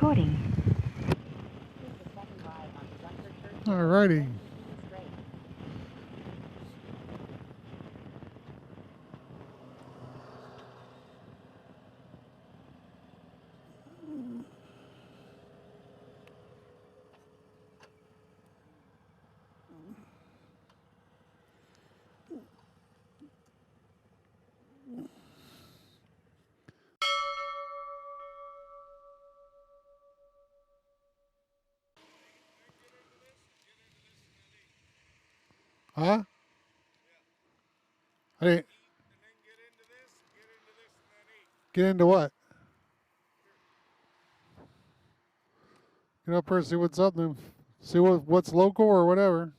recording. Alrighty. Huh? I didn't. Get into what? Get up here and see what's up then. See what's local or whatever.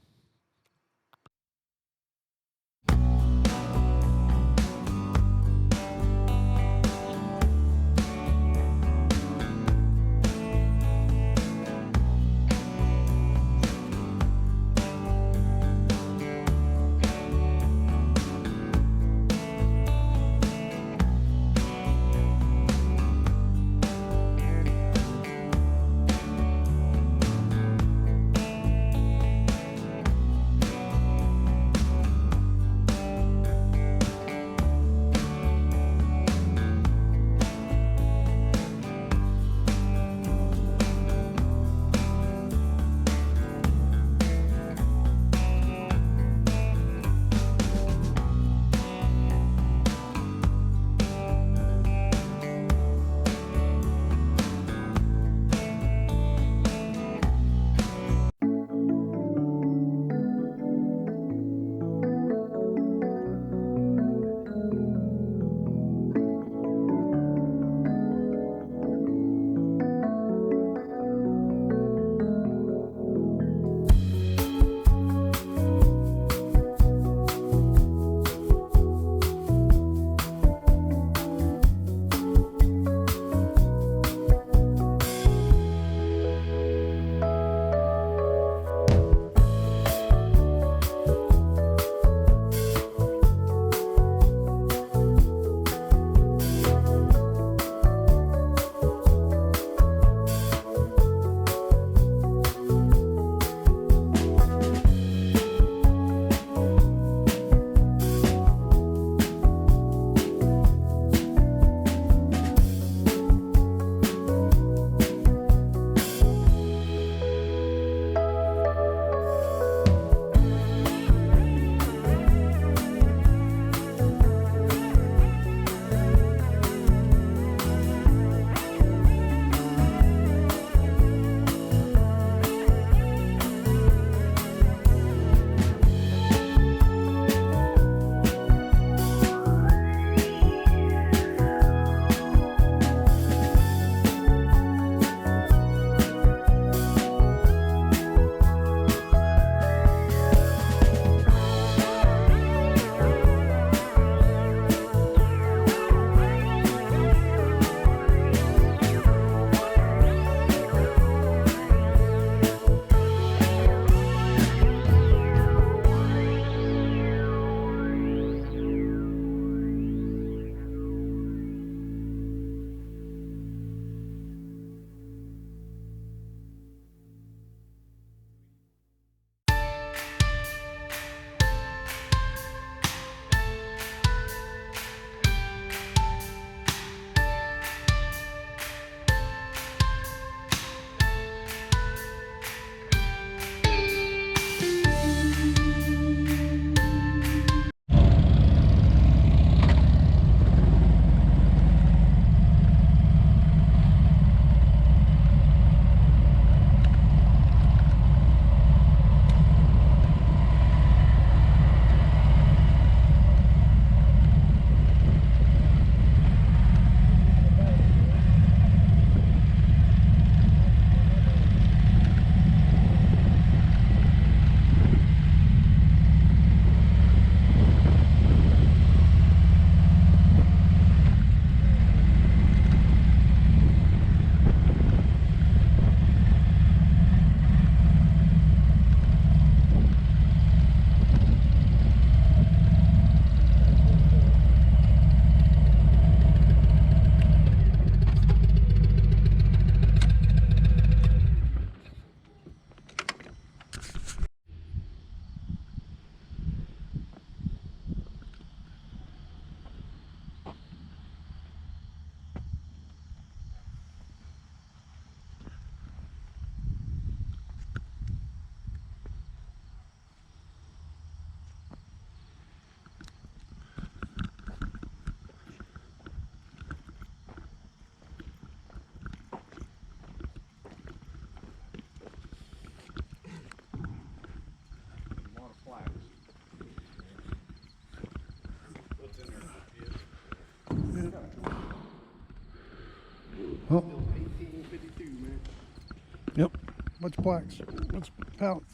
plaques? What's pallets?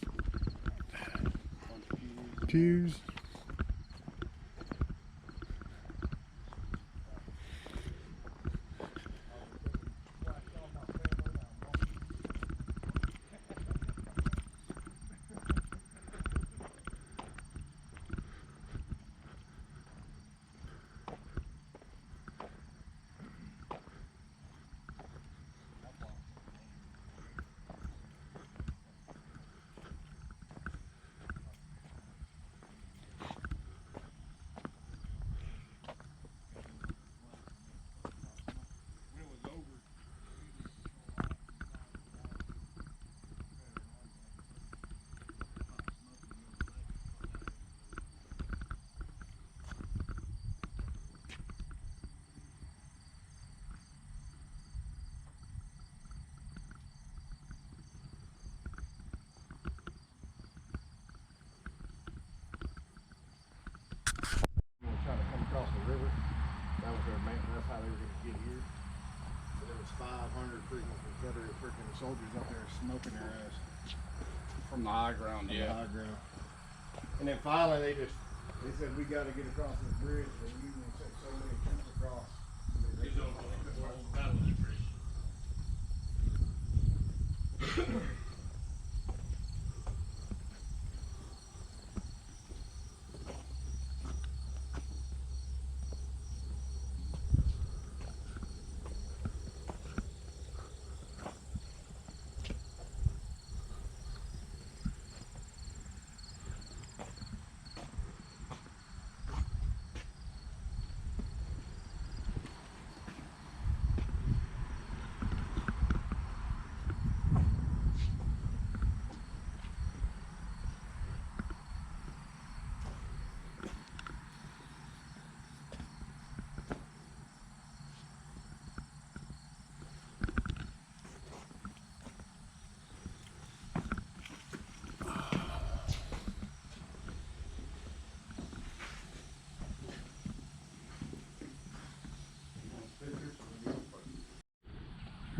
Pews. Across the river. That was their main, that's how they were going to get here. So there was 500 freaking Confederate freaking soldiers up there smoking their ass. From the high ground, From yeah. the high ground. And then finally they said we got to get across this bridge. They usually sent so many troops across.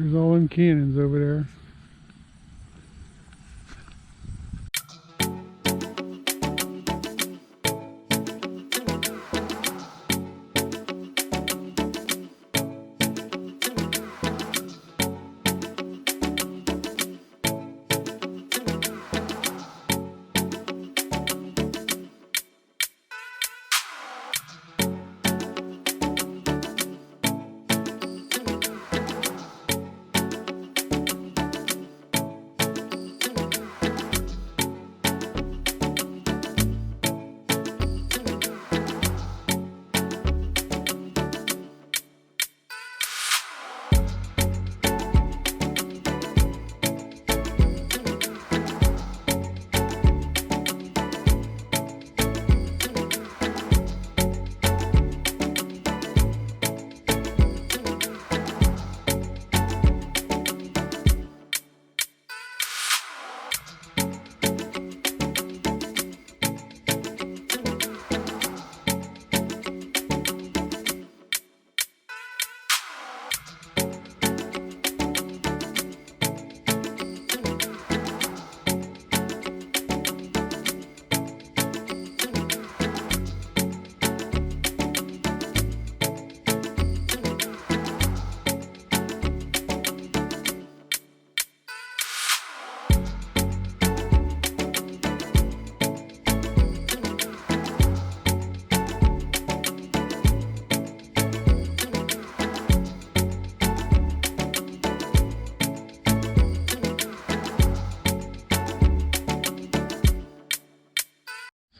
There's all them cannons over there.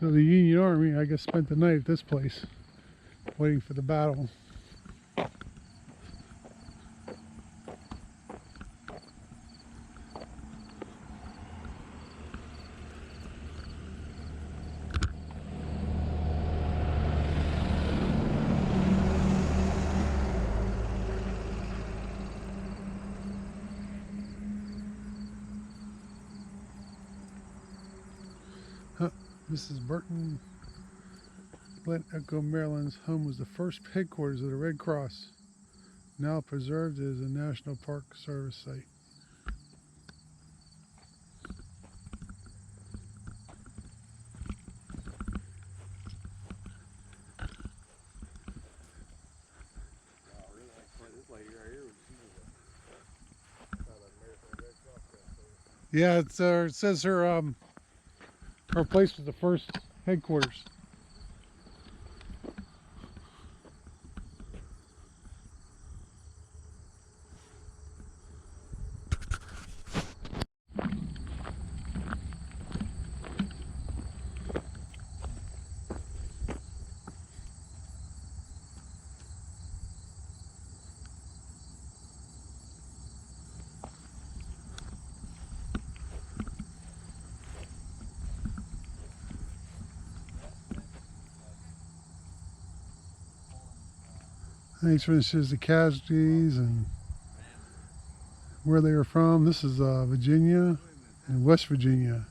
So the Union Army, I guess, spent the night at this place, waiting for the battle. Mrs. Burton, Glen Echo, Maryland's home was the first headquarters of the Red Cross, now preserved as a National Park Service site. Yeah, it says her place was the first headquarters. Thanks for this. Shows the casualties and where they were from. This is Virginia and West Virginia.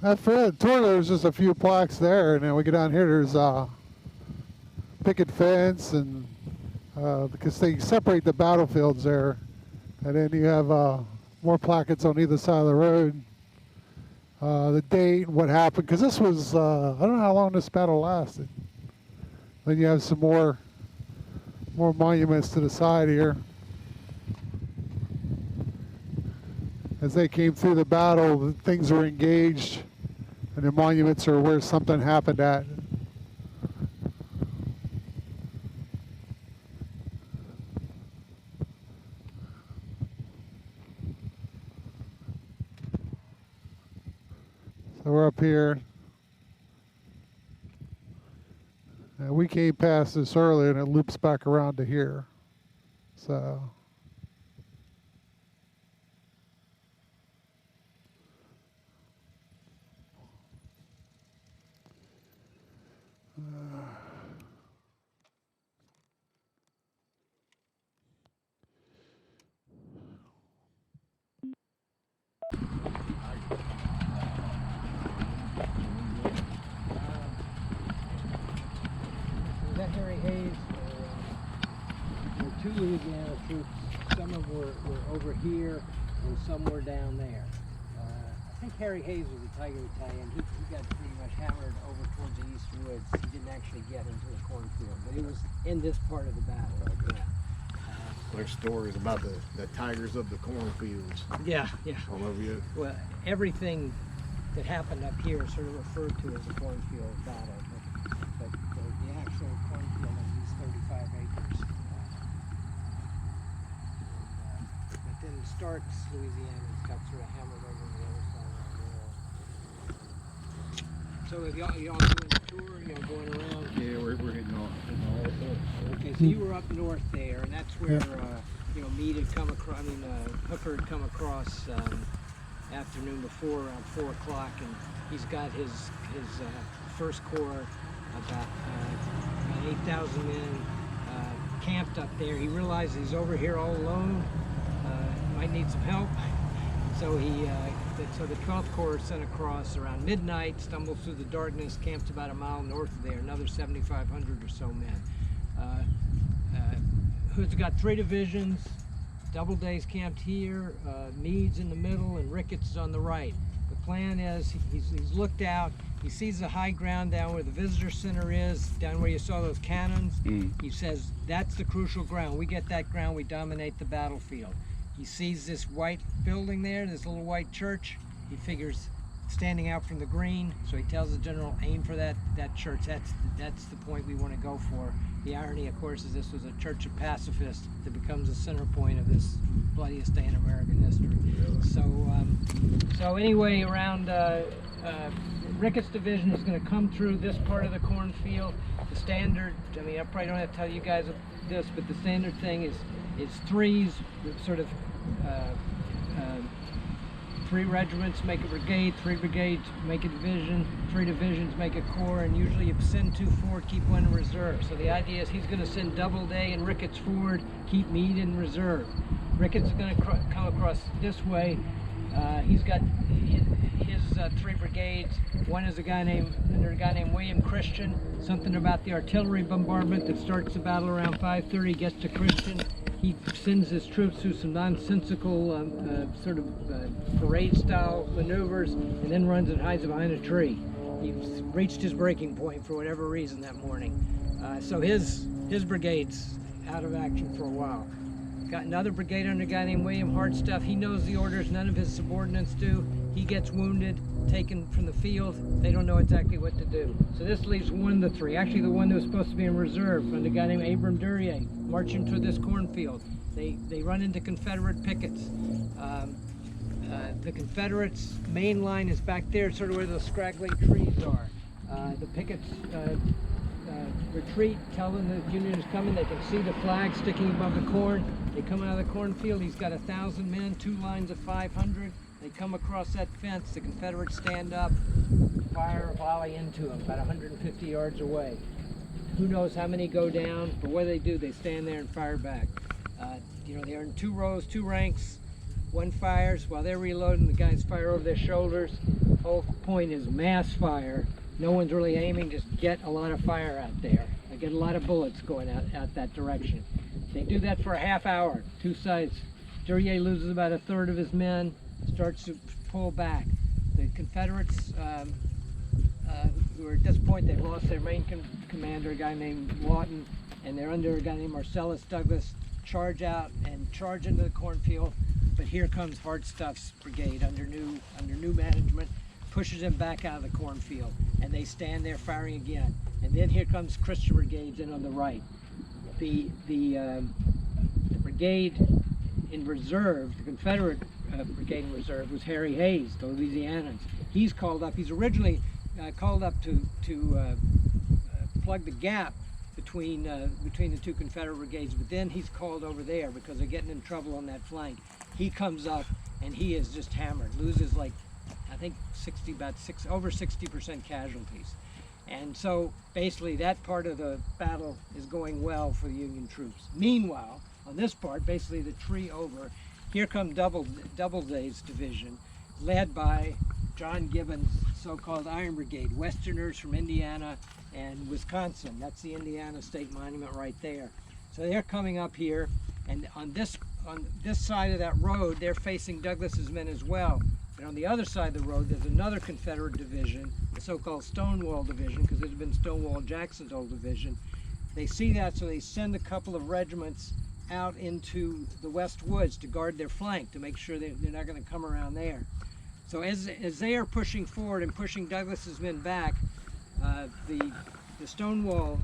At the tour, there's just a few plaques there, and then we get down here, there's a picket fence, and because they separate the battlefields there, and then you have more plaques on either side of the road. The date, what happened, because this was, I don't know how long this battle lasted. Then you have some more monuments to the side here. As they came through the battle, things were engaged, and the monuments are where something happened at. So we're up here. And we came past this earlier, and it loops back around to here. So. Was that Harry Hayes? There were two Louisiana troops. Some of them were over here, and some were down there. I think Harry Hayes was a Tiger Battalion. He got pretty much hammered over towards the East Woods. He didn't actually get into the cornfield, but he was in this part of the battle. Yeah. There's stories about the tigers of the cornfields. Yeah, yeah. All over you. Well, everything that happened up here is sort of referred to as a cornfield battle, but the actual cornfield is 35 acres. But then Starks, Louisiana, got sort of hammered over on the other side of the wall. So if y'all doing the tour, y'all going around? Yeah, we're hitting all Okay, so you were up north there, and that's where Meade had come across. Hooker had come across afternoon before around 4 o'clock, and he's got his First Corps about 8,000 men camped up there. He realizes he's over here all alone, might need some help, so the 12th Corps sent across around midnight, stumbled through the darkness, camped about a mile north of there. Another 7,500 or so men. Hood's got 3 divisions, Doubleday's camped here, Meade's in the middle, and Ricketts is on the right. But plan is he's looked out. He sees the high ground down where the visitor center is, down where you saw those cannons. He says, that's the crucial ground. We get that ground, we dominate the battlefield. He sees this white building there, this little white church. He figures standing out from the green, so he tells the general, aim for that church. That's the point we want to go for. The irony, of course, is this was a church of pacifists that becomes the center point of this bloodiest day in American history. So anyway, around Ricketts Division is going to come through this part of the cornfield. The standard, I mean, I probably don't have to tell you guys this, but the standard thing is threes, sort of 3 regiments make a brigade, 3 brigades make a division, 3 divisions make a corps, and usually you send 2 forward, keep 1 in reserve. So the idea is he's going to send Doubleday and Ricketts forward, keep Meade in reserve. Ricketts is going to come across this way. He's got his 3 brigades. One is under a guy named William Christian. Something about the artillery bombardment that starts the battle around 5:30, gets to Christian. He sends his troops through some nonsensical sort of parade-style maneuvers, and then runs and hides behind a tree. He's reached his breaking point for whatever reason that morning. So his brigade's out of action for a while. Got another brigade under a guy named William Hartstuff. He knows the orders, none of his subordinates do. He gets wounded, taken from the field. They don't know exactly what to do. So this leaves 1 of the 3. Actually, the one that was supposed to be in reserve, under a guy named Abram Duryea, marching through this cornfield. They run into Confederate pickets. The Confederates' main line is back there, sort of where those scraggly trees are. The pickets retreat, tell them the Union is coming. They can see the flag sticking above the corn. They come out of the cornfield. He's got 1,000 men, 2 lines of 500. They come across that fence. The Confederates stand up, fire a volley into them, about 150 yards away. Who knows how many go down, but what do? They stand there and fire back. They're in 2 rows, 2 ranks. 1 fires while they're reloading. The guys fire over their shoulders. The whole point is mass fire. No one's really aiming, just get a lot of fire out there. I get a lot of bullets going out that direction. They do that for a half hour, 2 sides. Duryea loses about 1/3 of his men, starts to pull back. The Confederates, who are at this point, they've lost their main commander, a guy named Lawton, and they're under a guy named Marcellus Douglas, charge out and charge into the cornfield. But here comes Hartstuff's brigade under new management, pushes them back out of the cornfield, and they stand there firing again. And then here comes Christian brigades in on the right. The brigade in reserve, the Confederate brigade in reserve, was Harry Hayes, the Louisianans. He's called up. He's originally called up to plug the gap between the 2 Confederate brigades, but then he's called over there because they're getting in trouble on that flank. He comes up and he is just hammered, loses like, I think over 60% casualties. And so basically that part of the battle is going well for the Union troops. Meanwhile, on this part, basically the tree over, here come Doubleday's division, led by John Gibbon's so-called Iron Brigade, Westerners from Indiana and Wisconsin. That's the Indiana State Monument right there. So they're coming up here, and on this side of that road, they're facing Douglas's men as well. And on the other side of the road, there's another Confederate division, the so-called Stonewall Division, because it had been Stonewall Jackson's old division. They see that, so they send a couple of regiments out into the West Woods to guard their flank, to make sure they're not going to come around there. So as they are pushing forward and pushing Douglas's men back, the Stonewall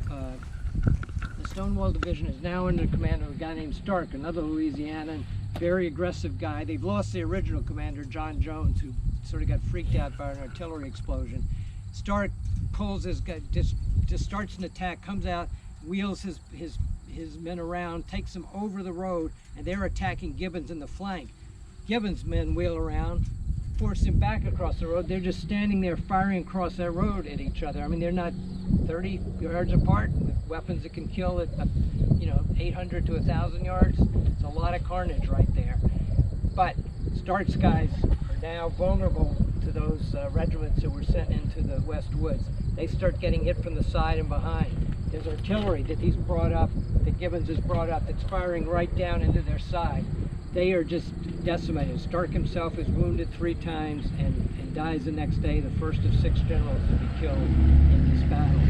Division is now under the command of a guy named Stark, another Louisianan, very aggressive guy. They've lost the original commander, John Jones, who sort of got freaked out by an artillery explosion. Stark pulls his guy, just starts an attack, comes out, wheels his men around, takes them over the road, and they're attacking Gibbons in the flank. Gibbons' men wheel around, force him back across the road. They're just standing there firing across that road at each other. I mean, they're not 30 yards apart with weapons that can kill at 800 to 1,000 yards. It's a lot of carnage right there. But Stark's guys are now vulnerable to those regiments that were sent into the West Woods. They start getting hit from the side and behind. There's artillery that he's brought up, that Gibbons has brought up, that's firing right down into their side. they are just decimated. Stark himself is wounded 3 times and dies the next day, the first of 6 generals to be killed in this battle.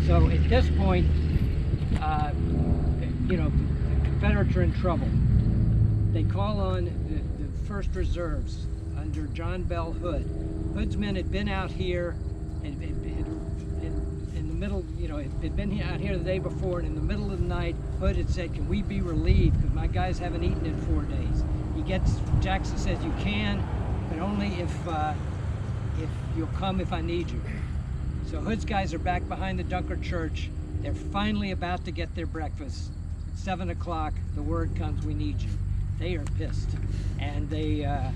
So at this point, you know, the Confederates are in trouble. They call on the first reserves under John Bell Hood. Hood's men had been out here and in the middle, you know, had been out here the day before, and in the middle of the night, Hood had said, "Can we be relieved? Because my guys haven't eaten in 4 days." Jackson says, "You can, but only if you'll come if I need you." So Hood's guys are back behind the Dunkard Church. They're finally about to get their breakfast. At 7 o'clock, the word comes, "We need you." They are pissed, and their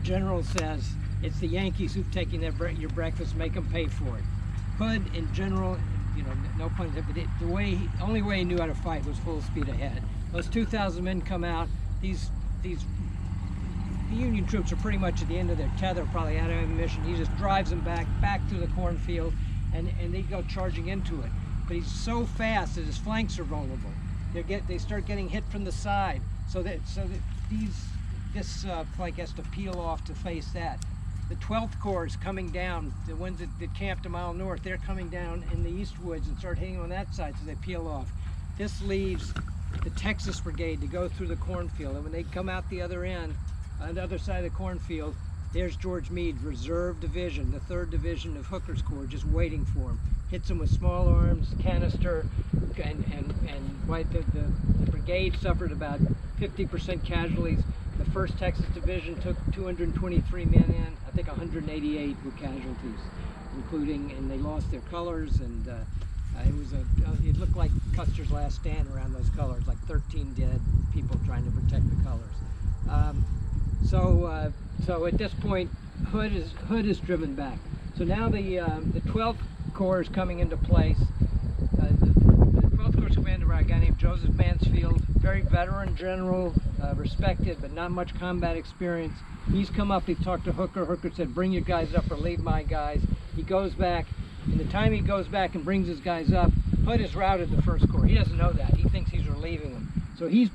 general says, "It's the Yankees who've taken your breakfast. Make them pay for it." Hood, in general, you know, no pun intended, but the only way he knew how to fight was full speed ahead. Those 2,000 men come out. The Union troops are pretty much at the end of their tether, probably out of ammunition. He just drives them back through the cornfield, and they go charging into it. But he's so fast that his flanks are vulnerable. They start getting hit from the side, so that this flank has to peel off to face that. The 12th Corps is coming down. The ones that camped a mile north, they're coming down in the east woods and start hitting on that side, so they peel off. This leaves the Texas Brigade to go through the cornfield, and when they come out the other end, on the other side of the cornfield, there's George Meade's reserve division, the 3rd Division of Hooker's Corps, just waiting for him. Hits them with small arms, canister, and the brigade suffered about 50% casualties. The 1st Texas Division took 223 men in. I think 188 were casualties, including, and they lost their colors, and it looked like Custer's last stand around those colors, like 13 dead people trying to protect the colors. So at this point, Hood is driven back. So now the 12th Corps is coming into place. The 12th Corps commander, a guy named Joseph Mansfield, very veteran general, respected, but not much combat experience. He's come up, he talked to Hooker. Hooker said, "Bring your guys up or leave my guys." He goes back, and the time he goes back and brings his guys up, Hood has routed the 1st Corps. He doesn't know that. He thinks he's relieving them. So he's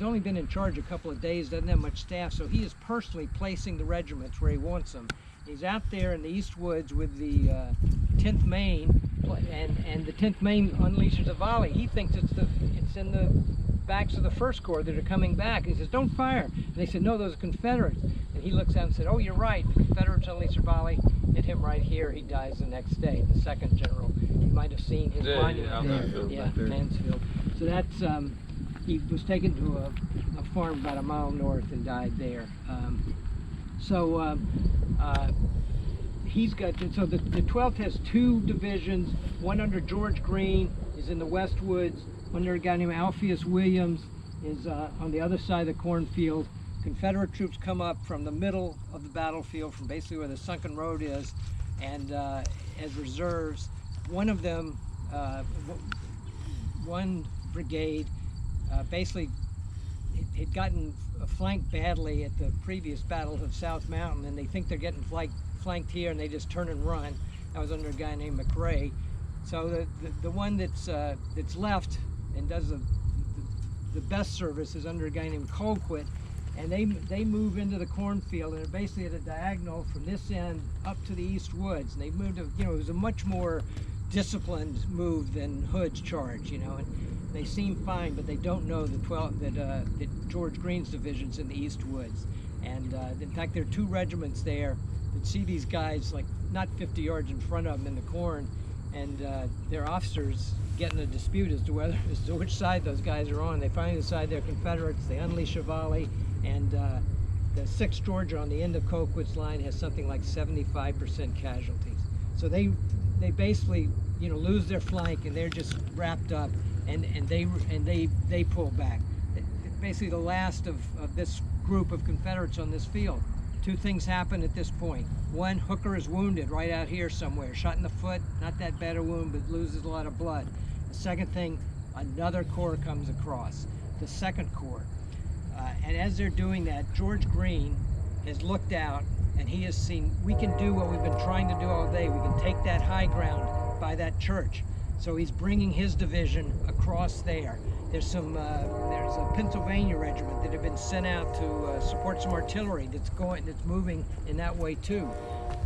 only been in charge a couple of days, doesn't have much staff, so he is personally placing the regiments where he wants them. He's out there in the east woods with the 10th Maine, and the 10th Maine unleashes a volley. He thinks it's in the backs of the 1st Corps that are coming back. And he says, "Don't fire." And they said, "No, those are Confederates." And he looks out and said, "Oh, you're right. The Confederates unleash a volley." Hit him right here. He dies the next day. The 2nd general. You might have seen his monument there. Yeah, Mansfield. So that's he was taken to a farm about a mile north and died there. He's got, so the 12th has 2 divisions. One under George Green is in the West Woods. One under a guy named Alpheus Williams is on the other side of the cornfield. Confederate troops come up from the middle of the battlefield, from basically where the sunken road is, and as reserves. One of them, one brigade, basically had gotten flanked badly at the previous battle of South Mountain, and they think they're getting flanked here, and they just turn and run. That was under a guy named McRae. So the one that's left and does the best service is under a guy named Colquitt, and they move into the cornfield, and they're basically at a diagonal from this end up to the east woods. And they moved to, it was a much more disciplined move than Hood's charge, and they seem fine, but they don't know that George Green's division's in the east woods. And in fact, there are 2 regiments there that see these guys like not 50 yards in front of them in the corn, and their officers get in a dispute as to which side those guys are on. They finally decide they're Confederates. They unleash a volley, and the 6th Georgia on the end of Colquitt's line has something like 75% casualties. So they basically lose their flank, and they're just wrapped up, and they pull back. Basically the last of this group of Confederates on this field. 2 things happen at this point. One, Hooker is wounded right out here somewhere, shot in the foot, not that bad a wound, but loses a lot of blood. The second thing, another corps comes across, the 2nd Corps. And as they're doing that, George Green has looked out, and he has seen, we can do what we've been trying to do all day. We can take that high ground by that church. So he's bringing his division across there. There's a Pennsylvania regiment that have been sent out to support some artillery that's moving in that way too.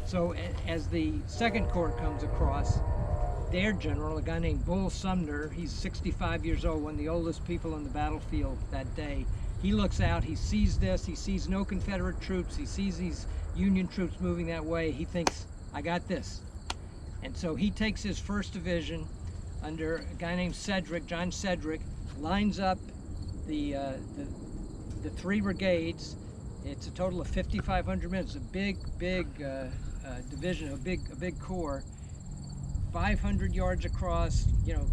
So as the Second Corps comes across, their general, a guy named Bull Sumner, he's 65 years old, one of the oldest people on the battlefield that day. He looks out, he sees this, he sees no Confederate troops, he sees these Union troops moving that way. He thinks, I got this. And so he takes his 1st Division under a guy named Sedgwick, John Sedgwick, lines up the 3 brigades. It's a total of 5,500 men. It's a big division, a big corps. 500 yards across,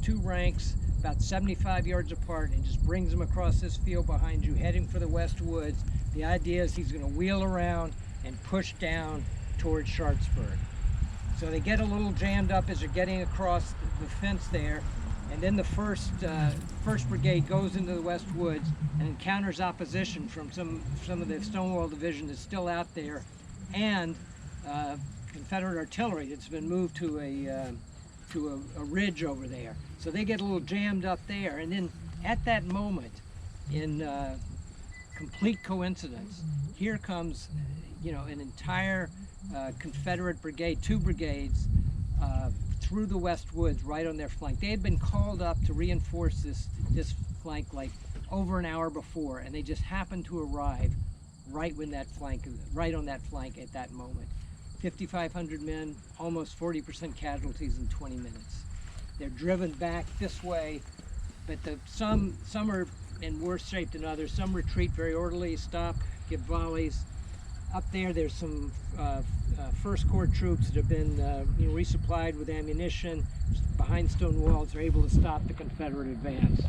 2 ranks, about 75 yards apart, and just brings them across this field behind you, heading for the West Woods. The idea is he's going to wheel around and push down towards Sharpsburg. So they get a little jammed up as they're getting across the fence there, and then the first brigade goes into the West Woods and encounters opposition from some of the Stonewall Division that's still out there, and Confederate artillery that's been moved to a ridge over there. So they get a little jammed up there, and then at that moment, in complete coincidence, here comes an entire Confederate brigade, 2 brigades, through the West Woods right on their flank. They had been called up to reinforce this flank like over an hour before, and they just happened to arrive right on that flank at that moment. 5,500 men, almost 40% casualties in 20 minutes. They're driven back this way, but some are in worse shape than others. Some retreat very orderly, stop, give volleys. Up there's some First Corps troops that have been resupplied with ammunition behind stone walls. They're able to stop the Confederate advance.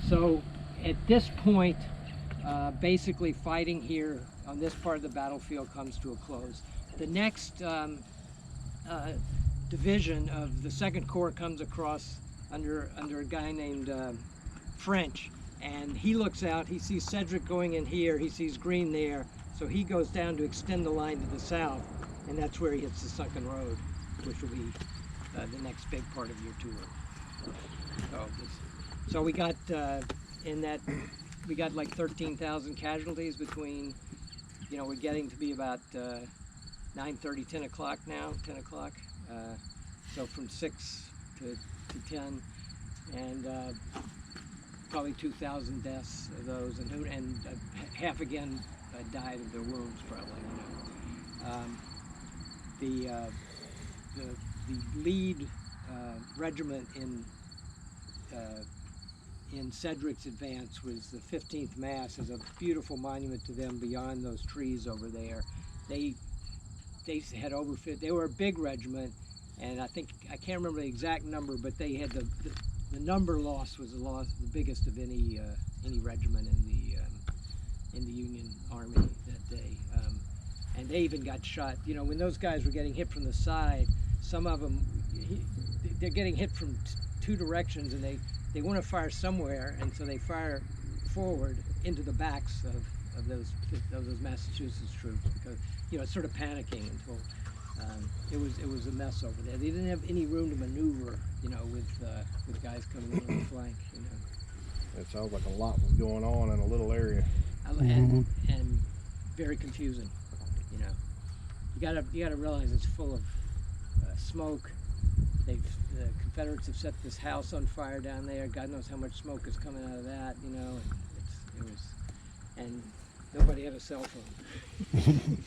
So at this point, basically fighting here on this part of the battlefield comes to a close. The next division of the Second Corps comes across under a guy named French, and he looks out, he sees Sedgwick going in here, he sees Green there, so he goes down to extend the line to the south, and that's where he hits the Sunken Road, which will be the next big part of your tour. So we got we got like 13,000 casualties between, we're getting to be about 9:30, 10 o'clock now, 10 o'clock. So from 6 to 10, and probably 2,000 deaths of those, and half again died of their wounds, probably. The lead regiment in Sedgwick's advance was the 15th Mass. Is a beautiful monument to them beyond those trees over there. They had over 50. They were a big regiment, and I can't remember the exact number, but they had the number lost was the biggest of any regiment in the Union Army that day. And they even got shot. When those guys were getting hit from the side, some of them they're getting hit from 2 directions, and they want to fire somewhere, and so they fire forward into the backs of those Massachusetts troops, because it's sort of panicking until it was a mess over there. They didn't have any room to maneuver, with guys coming in on the flank. It sounds like a lot was going on in a little area. And very confusing. You gotta realize it's full of smoke. The Confederates have set this house on fire down there. God knows how much smoke is coming out of that. And nobody had a cell phone.